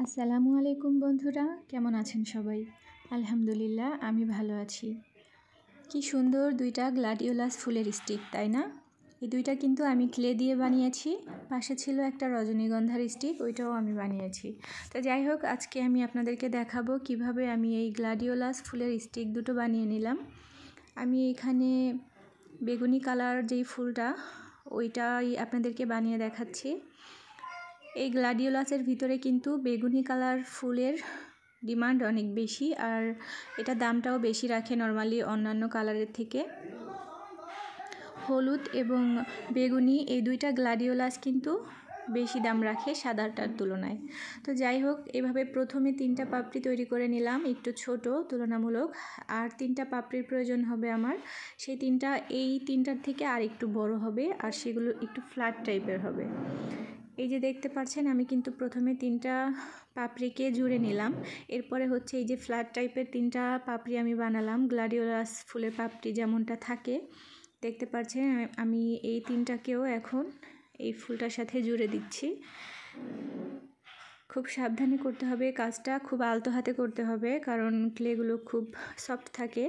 আসসালামু আলাইকুম বন্ধুরা, কেমন আছেন সবাই? আলহামদুলিল্লাহ, আমি ভালো আছি। কি সুন্দর দুইটা গ্লাডিওলাস ফুলের স্টিক, তাই না? এই দুইটা কিন্তু আমি ক্লে দিয়ে বানিয়েছি। পাশে ছিল একটা রজনীগন্ধার স্টিক, ওইটাও আমি বানিয়েছি। তো যাই হোক, আজকে আমি আপনাদেরকে দেখাবো কিভাবে আমি এই গ্লাডিওলাস ফুলের স্টিক দুটো বানিয়ে নিলাম। আমি এখানে বেগুনি কালার যেই ফুলটা, ওইটাই আপনাদেরকে বানিয়ে দেখাচ্ছি। এই গ্লাডিওলাসের ভিতরে কিন্তু বেগুনি কালার ফুলের ডিমান্ড অনেক বেশি, আর এটা দামটাও বেশি রাখে নর্মালি অন্যান্য কালারের থেকে। হলুদ এবং বেগুনি এই দুইটা গ্লাডিওলাস কিন্তু বেশি দাম রাখে সাদাটার তুলনায়। তো যাই হোক, এভাবে প্রথমে 3টা পাপড়ি তৈরি করে নিলাম, একটু ছোট তুলনামূলক। আর 3টা পাপড়ির প্রয়োজন হবে আমার। সেই এই 3টার থেকে আর একটু বড় হবে, আর সেগুলো একটু ফ্ল্যাট টাইপের হবে। এই যে দেখতে পাচ্ছেন, আমি কিন্তু প্রথমে 3টা পাপড়িকে জুড়ে নিলাম। এরপরে হচ্ছে এই যে ফ্ল্যাট টাইপের 3টা পাপড়ি আমি বানালাম, গ্লাডিওলাস ফুলের পাপড়ি যেমনটা থাকে দেখতে পাচ্ছেন। আমি এই 3টাকেও এখন এই ফুলটার সাথে জুড়ে দিচ্ছি। খুব সাবধানে করতে হবে কাজটা, খুব আলতো হাতে করতে হবে, কারণ ক্লেগুলো খুব সফট থাকে,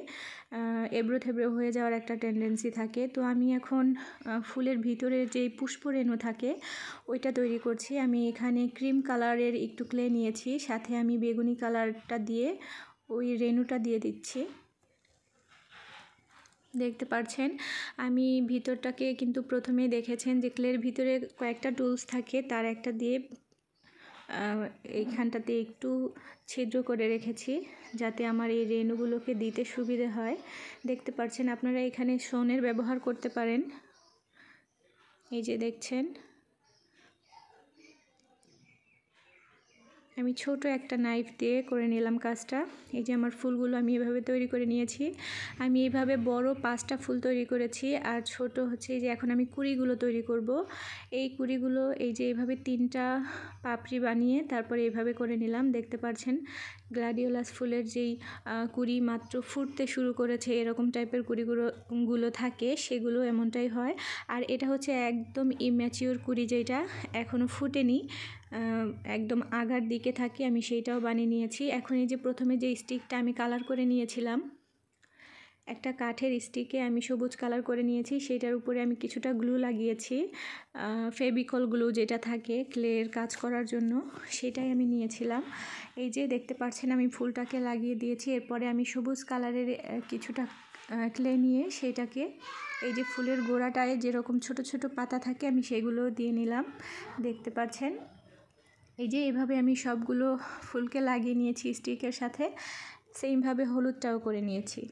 এবড়ো থেবড়ো হয়ে যাওয়ার একটা টেন্ডেন্সি থাকে। তো আমি এখন ফুলের ভিতরে যেই পুষ্পরেণু থাকে ওইটা তৈরি করছি। আমি এখানে ক্রিম কালারের একটু ক্লে নিয়েছি, সাথে আমি বেগুনি কালারটা দিয়ে ওই রেণুটা দিয়ে দিচ্ছি। দেখতে পাচ্ছেন, আমি ভিতরটাকে কিন্তু প্রথমেই দেখেছেন যে ক্লের ভিতরে কয়েকটা টুলস থাকে, তার একটা দিয়ে এইখানটাতে একটু ছিদ্র করে রেখেছি, যাতে আমার এই রেণুগুলোকে দিতে সুবিধে হয়। দেখতে পাচ্ছেন, আপনারা এখানে সোনের ব্যবহার করতে পারেন। এই যে দেখছেন, আমি ছোট একটা নাইফ দিয়ে করে নিলাম কাজটা। এই যে আমার ফুলগুলো আমি এভাবে তৈরি করে নিয়েছি। আমি এইভাবে বড় 5টা ফুল তৈরি করেছি, আর ছোট হচ্ছে এই যে এখন আমি কুড়িগুলো তৈরি করব। এই কুড়িগুলো এই যে এইভাবে 3টা পাপড়ি বানিয়ে তারপরে এইভাবে করে নিলাম। দেখতে পাচ্ছেন, গ্লাডিওলাস ফুলের যেই কুড়ি মাত্র ফুটতে শুরু করেছে এরকম টাইপের কুড়িগুলো থাকে, সেগুলো এমনটাই হয়। আর এটা হচ্ছে একদম ইম্যাচিওর কুড়ি, যেটা এখনও ফুটেনি, একদম আগার দিকে থাকে, আমি সেইটাও বানিয়ে নিয়েছি। এখন এই যে প্রথমে যে স্টিকটা আমি কালার করে নিয়েছিলাম, একটা কাঠের স্টিকে আমি সবুজ কালার করে নিয়েছি, সেটার উপরে আমি কিছুটা গ্লু লাগিয়েছি, ফেভিকল গ্লু যেটা থাকে ক্লের কাজ করার জন্য, সেটাই আমি নিয়েছিলাম। এই যে দেখতে পাচ্ছেন, আমি ফুলটাকে লাগিয়ে দিয়েছি। এরপরে আমি সবুজ কালারের কিছুটা ক্লে নিয়ে সেটাকে এই যে ফুলের গোড়াটায় যেরকম ছোট ছোট পাতা থাকে আমি সেগুলো দিয়ে নিলাম। দেখতে পাচ্ছেন, এই যে এভাবে আমি সবগুলো ফুলকে লাগিয়ে নিয়েছি স্টিকের সাথে। সেমভাবে হলুদটাও করে নিয়েছি।